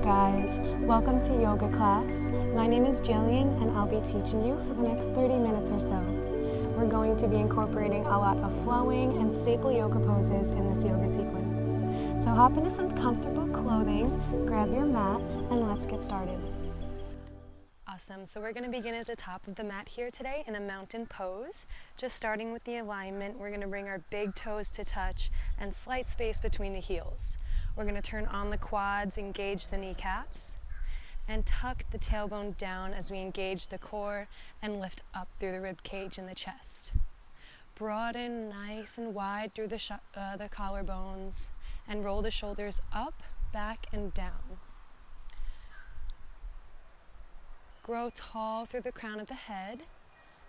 Guys, welcome to yoga class. My name is Jillian and I'll be teaching you for the next 30 minutes or so. We're going to be incorporating a lot of flowing and staple yoga poses in this yoga sequence. So hop into some comfortable clothing, grab your mat, and let's get started. Awesome, so we're going to begin at the top of the mat here today in a mountain pose. Just starting with the alignment, we're going to bring our big toes to touch and slight space between the heels. We're going to turn on the quads, engage the kneecaps, and tuck the tailbone down as we engage the core and lift up through the rib cage and the chest. Broaden nice and wide through the collarbones and roll the shoulders up, back, and down. Grow tall through the crown of the head.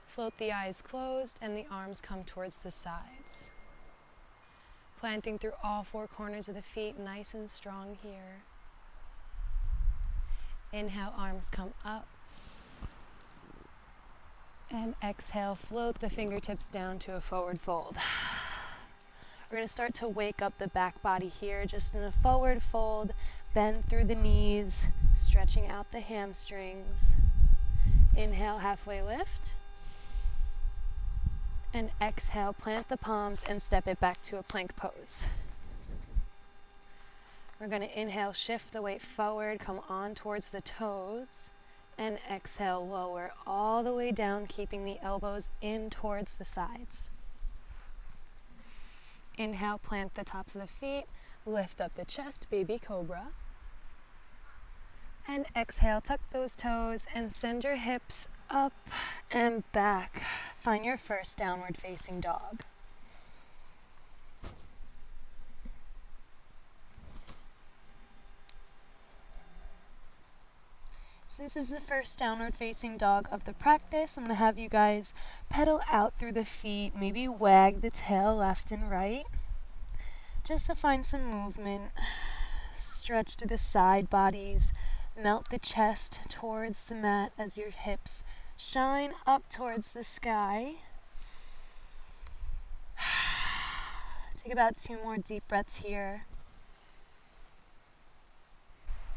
Float the eyes closed and the arms come towards the sides. Planting through all four corners of the feet, nice and strong here. Inhale, arms come up. And exhale, float the fingertips down to a forward fold. We're going to start to wake up the back body here, just in a forward fold. Bend through the knees, stretching out the hamstrings. Inhale, halfway lift. And exhale, plant the palms and step it back to a plank pose. We're going to inhale, shift the weight forward, come on towards the toes. And exhale, lower all the way down, keeping the elbows in towards the sides. Inhale, plant the tops of the feet, lift up the chest, baby cobra. And exhale, tuck those toes and send your hips up and back. Find your first downward facing dog. Since this is the first downward facing dog of the practice, I'm going to have you guys pedal out through the feet, maybe wag the tail left and right, just to find some movement. Stretch to the side bodies, melt the chest towards the mat as your hips shine up towards the sky. Take about 2 more deep breaths here.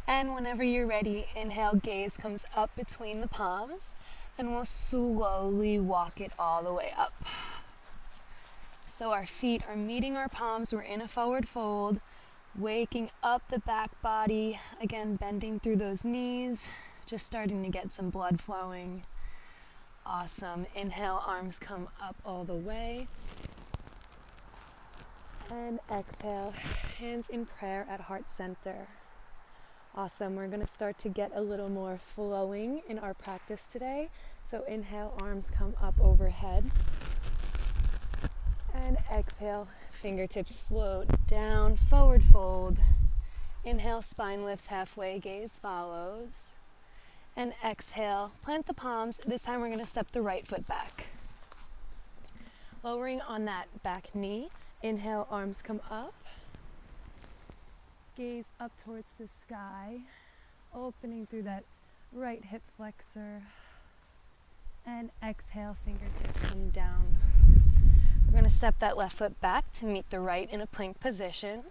And whenever you're ready, inhale, gaze comes up between the palms, and we'll slowly walk it all the way up. So our feet are meeting our palms, we're in a forward fold, waking up the back body, again bending through those knees, just starting to get some blood flowing. Awesome. Inhale, arms come up all the way. And exhale, hands in prayer at heart center. Awesome. We're going to start to get a little more flowing in our practice today. So inhale, arms come up overhead. And exhale, fingertips float down, forward fold. Inhale, spine lifts halfway, gaze follows. And exhale, plant the palms. This time we're going to step the right foot back. Lowering on that back knee. Inhale, arms come up. Gaze up towards the sky. Opening through that right hip flexor. And exhale, fingertips come down. We're going to step that left foot back to meet the right in a plank position.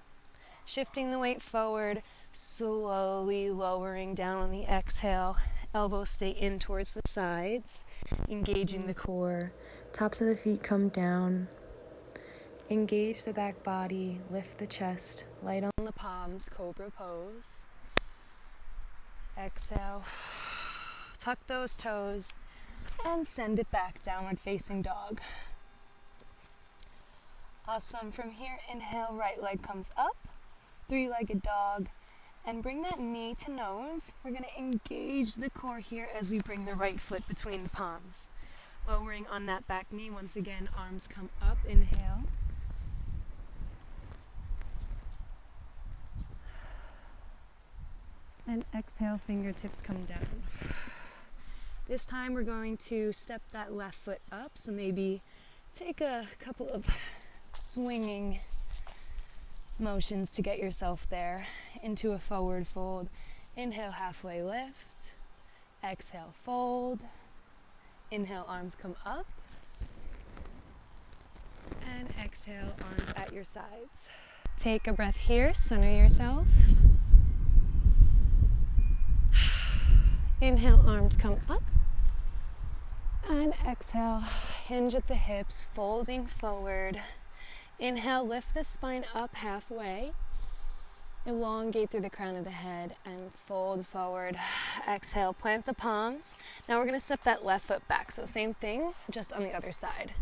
Shifting the weight forward, slowly lowering down on the exhale. Elbows stay in towards the sides, engaging the core. Tops of the feet come down. Engage the back body, lift the chest, light on the palms, cobra pose. Exhale, tuck those toes, and send it back, downward facing dog. Awesome. From here, inhale, right leg comes up, 3-legged dog, and bring that knee to nose. We're going to engage the core here as we bring the right foot between the palms. Lowering on that back knee, once again, arms come up, inhale. And exhale, fingertips come down. This time we're going to step that left foot up, so maybe take a couple of swinging motions to get yourself there into a forward fold. Inhale, halfway lift. Exhale, fold. Inhale, arms come up. And exhale, arms at your sides. Take a breath here, center yourself. Inhale, arms come up. And exhale, hinge at the hips, folding forward. Inhale, lift the spine up halfway. Elongate through the crown of the head and fold forward. Exhale, plant the palms. Now we're going to step that left foot back. So same thing, just on the other side.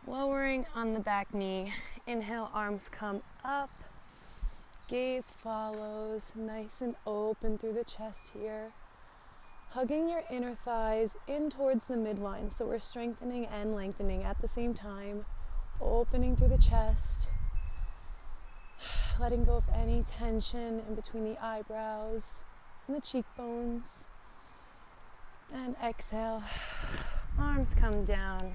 Lowering on the back knee. Inhale, arms come up. Gaze follows, nice and open through the chest here. Hugging your inner thighs in towards the midline. So we're strengthening and lengthening at the same time. Opening through the chest. Letting go of any tension in between the eyebrows and the cheekbones. And exhale. Arms come down.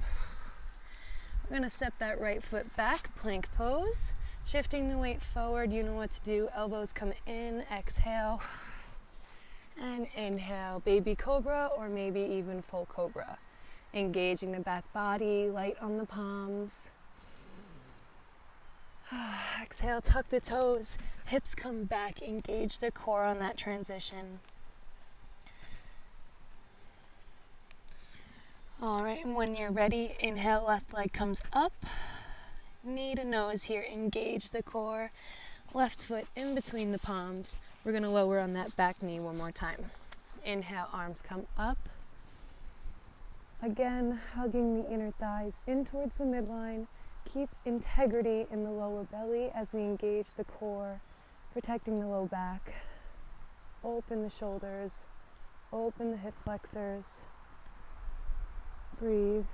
We're going to step that right foot back, plank pose. Shifting the weight forward, you know what to do. Elbows come in, exhale. And inhale, baby cobra or maybe even full cobra. Engaging the back body, light on the palms. Exhale, tuck the toes, hips come back, engage the core on that transition. All right, and when you're ready, inhale, left leg comes up. Knee to nose here, engage the core. Left foot in between the palms. We're going to lower on that back knee one more time. Inhale, arms come up. Again, hugging the inner thighs in towards the midline. Keep integrity in the lower belly as we engage the core, protecting the low back. Open the shoulders, open the hip flexors. Breathe.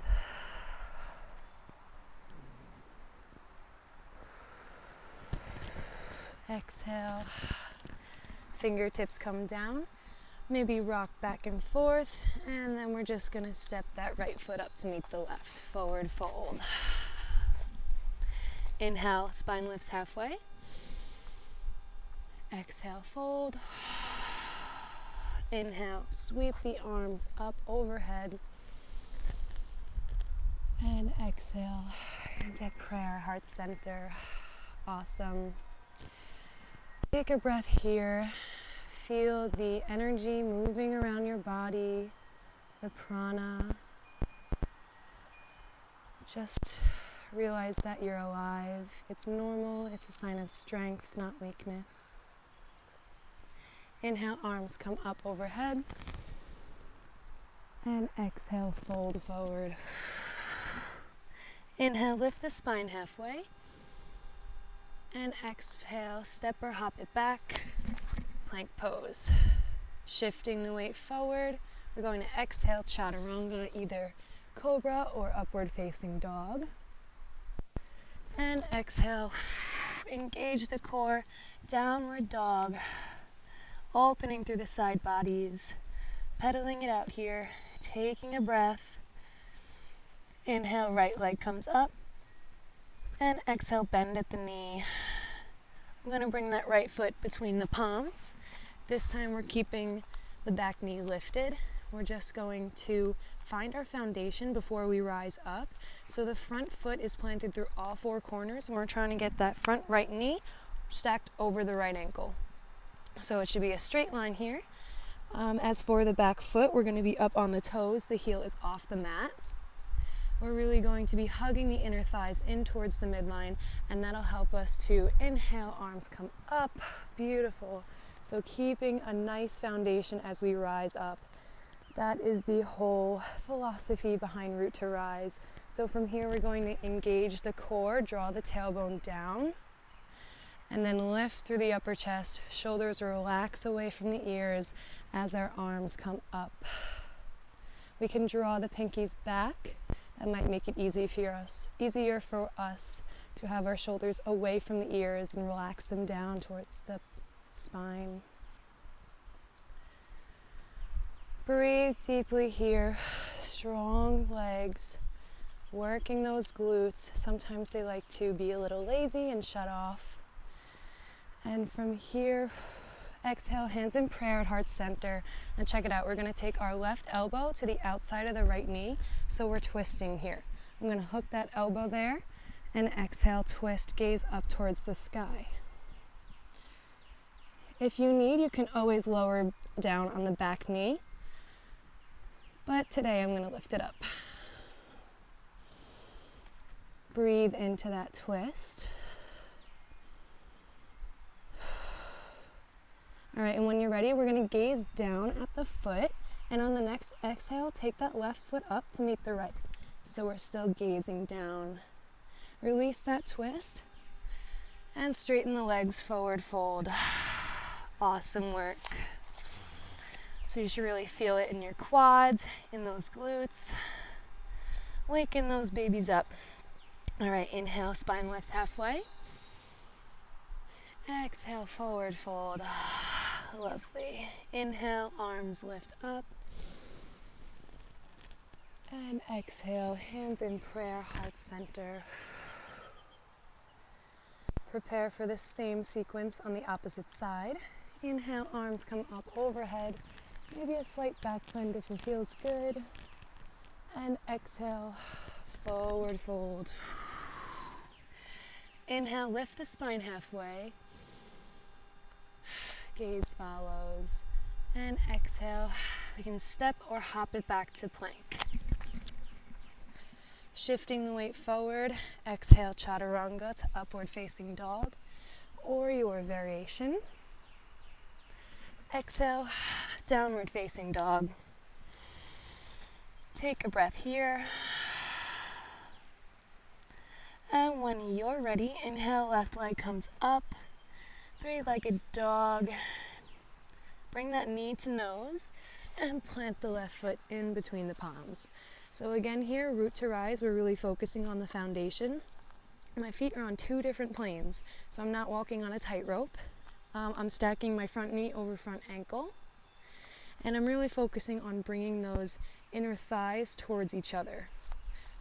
Exhale. Fingertips come down. Maybe rock back and forth, and then we're just going to step that right foot up to meet the left. Forward fold. Inhale, spine lifts halfway. Exhale, fold. Inhale, sweep the arms up overhead. And exhale, hands at prayer, heart center. Awesome. Take a breath here. Feel the energy moving around your body, the prana. Just realize that you're alive. It's normal. It's a sign of strength, not weakness. Inhale, arms come up overhead. And exhale, fold forward. Inhale, lift the spine halfway. And exhale, step or hop it back. Plank pose. Shifting the weight forward. We're going to exhale, chaturanga, either cobra or upward facing dog. And exhale, engage the core, downward dog, opening through the side bodies, pedaling it out here, taking a breath. Inhale, right leg comes up, and exhale, bend at the knee. I'm going to bring that right foot between the palms. This time we're keeping the back knee lifted. We're just going to find our foundation before we rise up. So the front foot is planted through all four corners, and we're trying to get that front right knee stacked over the right ankle. So it should be a straight line here. As for the back foot, we're going to be up on the toes. The heel is off the mat. We're really going to be hugging the inner thighs in towards the midline, and that'll help us to inhale, arms come up. Beautiful. So keeping a nice foundation as we rise up. That is the whole philosophy behind Root to Rise. So from here we're going to engage the core, draw the tailbone down, and then lift through the upper chest. Shoulders relax away from the ears as our arms come up. We can draw the pinkies back. That might make it easier for us to have our shoulders away from the ears and relax them down towards the spine. Breathe deeply here. Strong legs, working those glutes. Sometimes they like to be a little lazy and shut off. And from here, exhale, hands in prayer at heart center. And check it out, we're going to take our left elbow to the outside of the right knee. So we're twisting here. I'm going to hook that elbow there and exhale, twist, gaze up towards the sky. If you need, you can always lower down on the back knee. but today I'm going to lift it up. Breathe into that twist. All right, and when you're ready, we're going to gaze down at the foot, and on the next exhale, take that left foot up to meet the right. So we're still gazing down. Release that twist, and straighten the legs, forward fold. Awesome work. So you should really feel it in your quads, in those glutes. Waken those babies up. All right, inhale, spine lifts halfway. Exhale, forward fold. Lovely. Inhale, arms lift up. And exhale, hands in prayer, heart center. Prepare for the same sequence on the opposite side. Inhale, arms come up overhead. Maybe a slight back bend if it feels good. And exhale, forward fold. Inhale, lift the spine halfway. Gaze follows. And exhale, we can step or hop it back to plank. Shifting the weight forward, exhale, chaturanga to upward facing dog, or your variation. Exhale, downward facing dog. Take a breath here. And when you're ready, inhale, left leg comes up. Three-legged dog. Bring that knee to nose and plant the left foot in between the palms. So again here, root to rise, we're really focusing on the foundation. My feet are on two different planes, so I'm not walking on a tightrope. I'm stacking my front knee over front ankle. And I'm really focusing on bringing those inner thighs towards each other.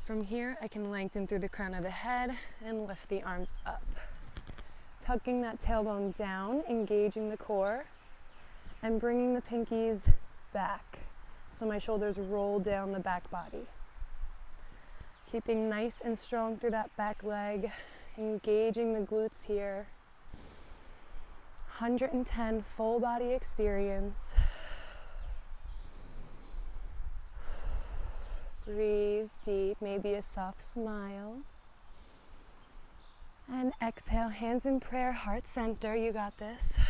From here, I can lengthen through the crown of the head and lift the arms up. Tucking that tailbone down, engaging the core, and bringing the pinkies back. So my shoulders roll down the back body. Keeping nice and strong through that back leg, engaging the glutes here. 110 full body experience. Breathe deep, maybe a soft smile. And exhale, hands in prayer, heart center, you got this.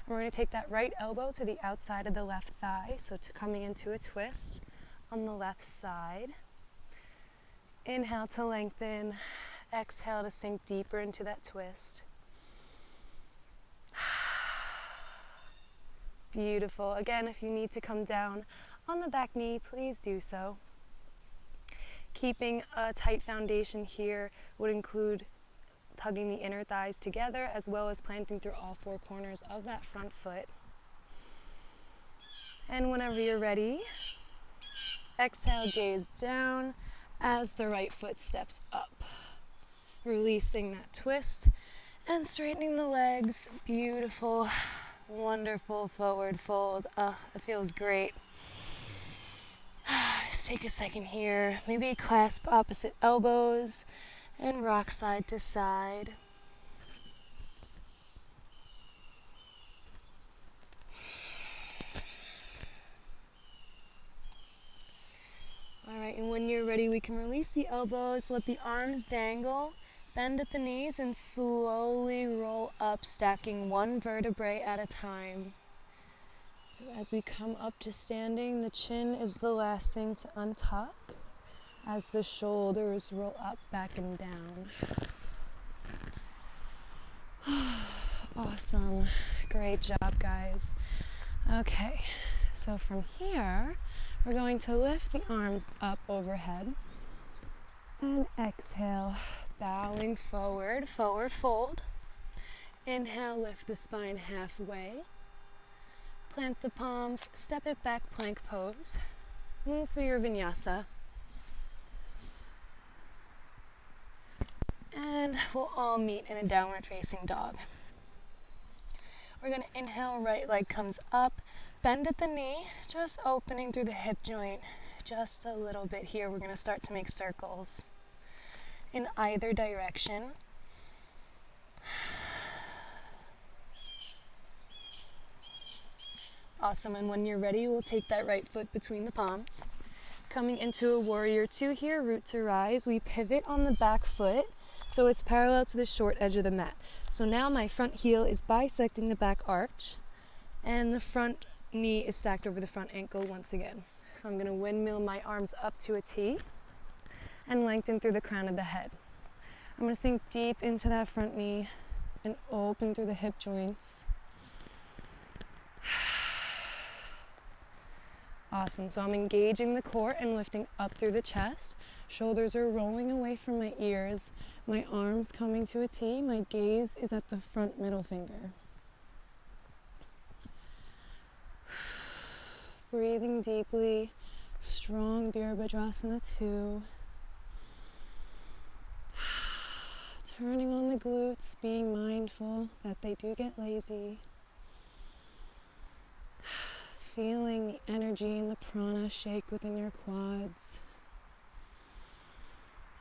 We're going to take that right elbow to the outside of the left thigh, so coming into a twist on the left side. Inhale to lengthen, exhale to sink deeper into that twist. Beautiful. Again, if you need to come down on the back knee, please do so. Keeping a tight foundation here would include tugging the inner thighs together as well as planting through all four corners of that front foot. And whenever you're ready, exhale, gaze down as the right foot steps up. Releasing that twist and straightening the legs. Beautiful, wonderful forward fold. It feels great. Just take a second here. Maybe clasp opposite elbows and rock side to side. All right, and when you're ready, we can release the elbows, let the arms dangle, bend at the knees, and slowly roll up, stacking one vertebrae at a time. So as we come up to standing, the chin is the last thing to untuck as the shoulders roll up, back, and down. Awesome. Great job, guys. Okay, so from here, we're going to lift the arms up overhead and exhale, bowing forward, forward fold. Inhale, lift the spine halfway. Plant the palms, step it back, plank pose. Move through your vinyasa. And we'll all meet in a downward facing dog. We're going to inhale, right leg comes up, bend at the knee, just opening through the hip joint just a little bit here. We're going to start to make circles in either direction. Awesome, and when you're ready, we'll take that right foot between the palms. Coming into a warrior two here, root to rise, we pivot on the back foot so it's parallel to the short edge of the mat. So now my front heel is bisecting the back arch and the front knee is stacked over the front ankle once again. So I'm gonna windmill my arms up to a T and lengthen through the crown of the head. I'm gonna sink deep into that front knee and open through the hip joints. Awesome, so I'm engaging the core and lifting up through the chest. Shoulders are rolling away from my ears. My arms coming to a T. My gaze is at the front middle finger. Breathing deeply, strong Virabhadrasana 2. Turning on the glutes, being mindful that they do get lazy. Feeling the energy and the prana shake within your quads.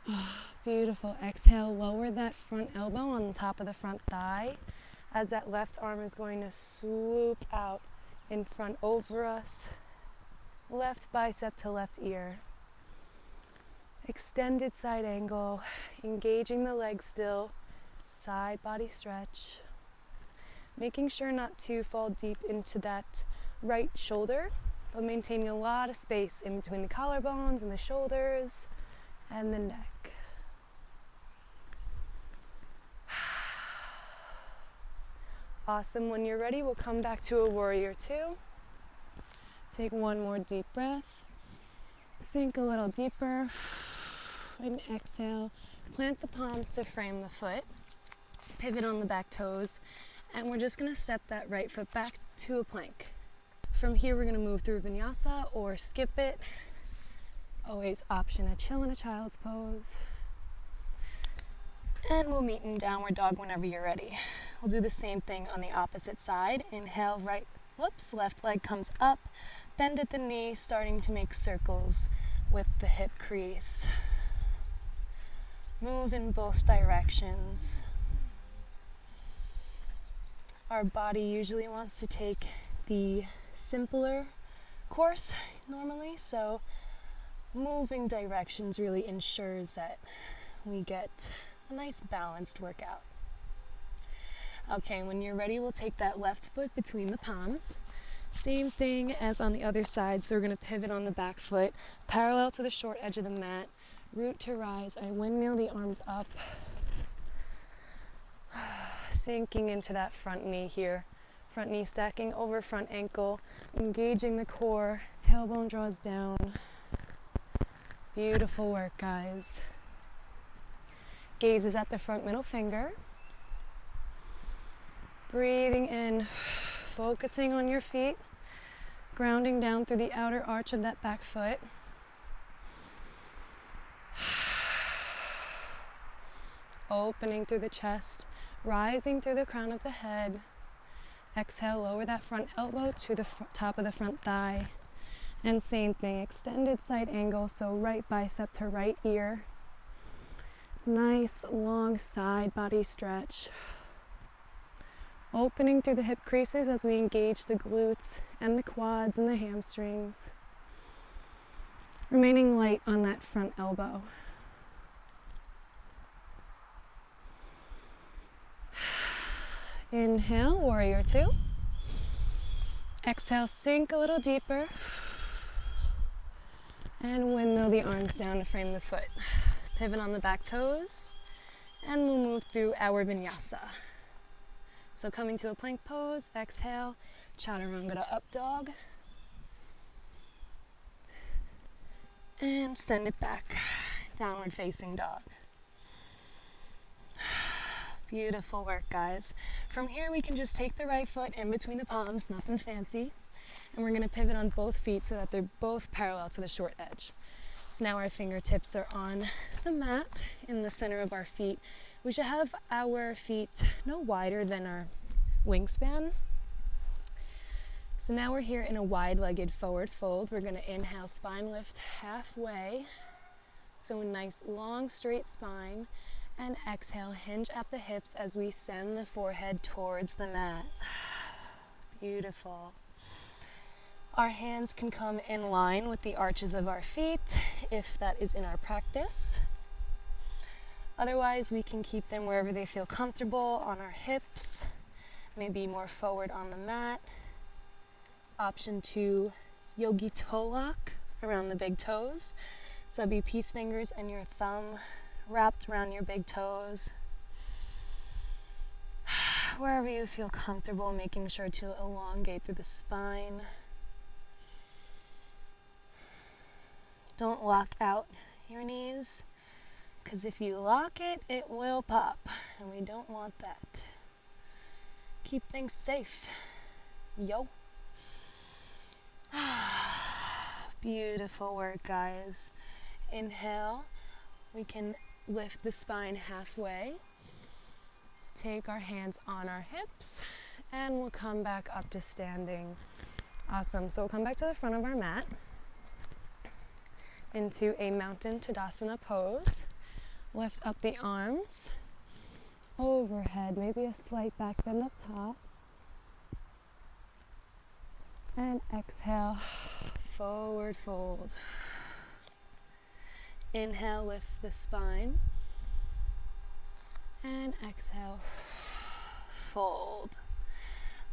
Oh, beautiful. Exhale, lower that front elbow on the top of the front thigh as that left arm is going to swoop out in front over us. Left bicep to left ear. Extended side angle, engaging the leg still. Side body stretch. Making sure not to fall deep into that right shoulder, but maintaining a lot of space in between the collarbones and the shoulders and the neck. Awesome. When you're ready, we'll come back to a warrior two. Take one more deep breath. Sink a little deeper. And exhale. Plant the palms to frame the foot. Pivot on the back toes. And we're just going to step that right foot back to a plank. From here, we're going to move through vinyasa or skip it. Always option a chill in a child's pose. And we'll meet in downward dog whenever you're ready. We'll do the same thing on the opposite side. Inhale, left leg comes up. Bend at the knee, starting to make circles with the hip crease. Move in both directions. Our body usually wants to take the simpler course normally, so moving directions really ensures that we get a nice balanced workout. Okay, when you're ready, we'll take that left foot between the palms. Same thing as on the other side, so we're going to pivot on the back foot, parallel to the short edge of the mat, root to rise. I windmill the arms up, sinking into that front knee here. Front knee stacking over front ankle, engaging the core, tailbone draws down. Beautiful work, guys. Gaze is at the front middle finger. Breathing in, focusing on your feet, grounding down through the outer arch of that back foot. Opening through the chest, rising through the crown of the head. Exhale, lower that front elbow to the top of the front thigh. And same thing, extended side angle, so right bicep to right ear. Nice long side body stretch. Opening through the hip creases as we engage the glutes and the quads and the hamstrings. Remaining light on that front elbow. Inhale, warrior two. Exhale, sink a little deeper. And windmill the arms down to frame the foot. Pivot on the back toes. And we'll move through our vinyasa. So coming to a plank pose, exhale, chaturanga to up dog. And send it back, downward facing dog. Beautiful work, guys. From here, we can just take the right foot in between the palms, nothing fancy. And we're gonna pivot on both feet so that they're both parallel to the short edge. So now our fingertips are on the mat in the center of our feet. We should have our feet no wider than our wingspan. So now we're here in a wide-legged forward fold. We're gonna inhale, spine lift halfway. So a nice long straight spine. And exhale, hinge at the hips as we send the forehead towards the mat. Beautiful. Our hands can come in line with the arches of our feet if that is in our practice. Otherwise, we can keep them wherever they feel comfortable, on our hips, maybe more forward on the mat. Option 2, yogi toe lock around the big toes. So that'd be peace fingers and your thumb wrapped around your big toes. Wherever you feel comfortable, making sure to elongate through the spine. Don't lock out your knees, because if you lock it, it will pop, and we don't want that. Keep things safe. Yo. Beautiful work, guys. Inhale. We can lift the spine halfway. Take our hands on our hips, and we'll come back up to standing. Awesome. So we'll come back to the front of our mat into a mountain Tadasana pose. Lift up the arms overhead, maybe a slight back bend up top. And exhale, forward fold. Inhale, lift the spine. And exhale, fold.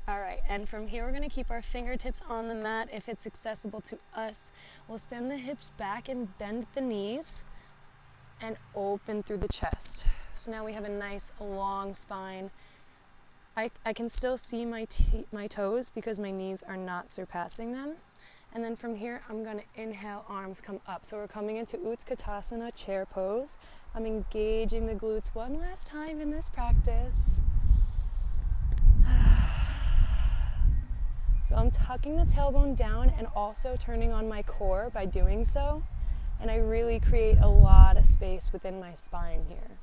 All right, and from here we're going to keep our fingertips on the mat. If it's accessible to us, we'll send the hips back and bend the knees and open through the chest. So now we have a nice long spine. I can still see my toes because my knees are not surpassing them. And then from here, I'm going to inhale, arms come up. So we're coming into Utkatasana, chair pose. I'm engaging the glutes one last time in this practice. So I'm tucking the tailbone down and also turning on my core by doing so. And I really create a lot of space within my spine here.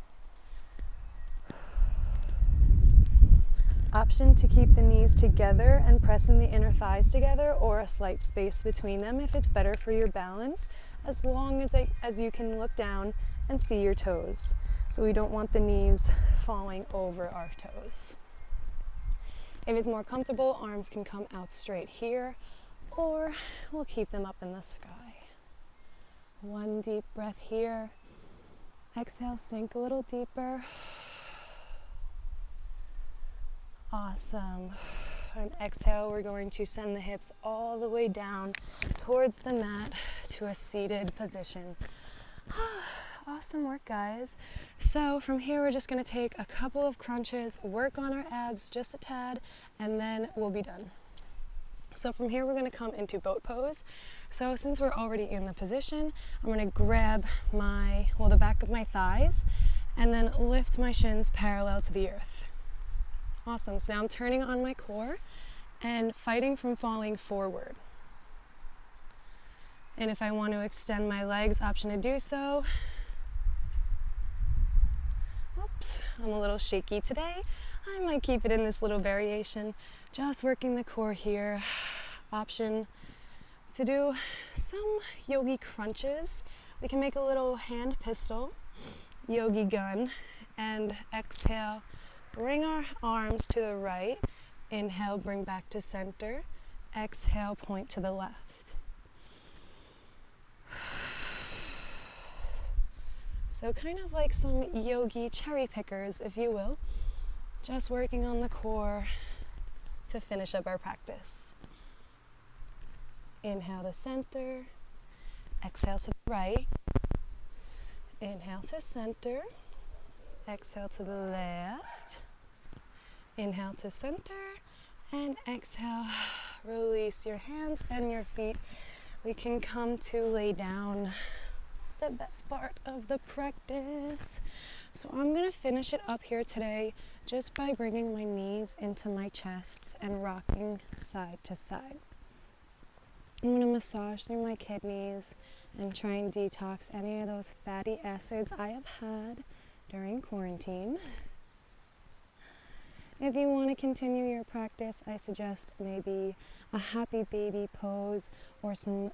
Option to keep the knees together and pressing the inner thighs together, or a slight space between them if it's better for your balance, as long as you can look down and see your toes. So we don't want the knees falling over our toes. If it's more comfortable, arms can come out straight here, or we'll keep them up in the sky. One deep breath here. Exhale, sink a little deeper. Awesome. And exhale, we're going to send the hips all the way down towards the mat to a seated position. Awesome work, guys. So from here, we're just going to take a couple of crunches, work on our abs just a tad, and then we'll be done. So from here, we're going to come into boat pose. So since we're already in the position, I'm going to grab the back of my thighs and then lift my shins parallel to the earth. Awesome. So now I'm turning on my core and fighting from falling forward. And if I want to extend my legs, option to do so. Oops, I'm a little shaky today. I might keep it in this little variation. Just working the core here. Option to do some yogi crunches. We can make a little hand pistol, yogi gun, and exhale. Bring our arms to the right. Inhale, bring back to center. Exhale, point to the left. So kind of like some yogi cherry pickers, if you will. Just working on the core to finish up our practice. Inhale to center. Exhale to the right. Inhale to center. Exhale to the left. Inhale to center. And exhale. Release your hands and your feet. We can come to lay down, the best part of the practice. So I'm going to finish it up here today just by bringing my knees into my chests and rocking side to side. I'm going to massage through my kidneys and try and detox any of those fatty acids I have had during quarantine. If you want to continue your practice, I suggest maybe a happy baby pose or some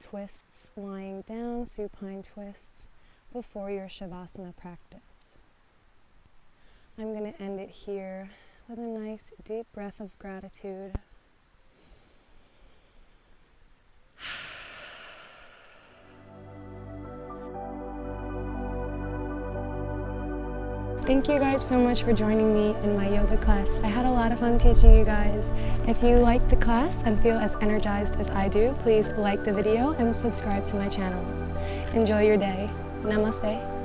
twists lying down, supine twists, before your Savasana practice. I'm going to end it here with a nice deep breath of gratitude. Thank you guys so much for joining me in my yoga class. I had a lot of fun teaching you guys. If you like the class and feel as energized as I do, please like the video and subscribe to my channel. Enjoy your day. Namaste.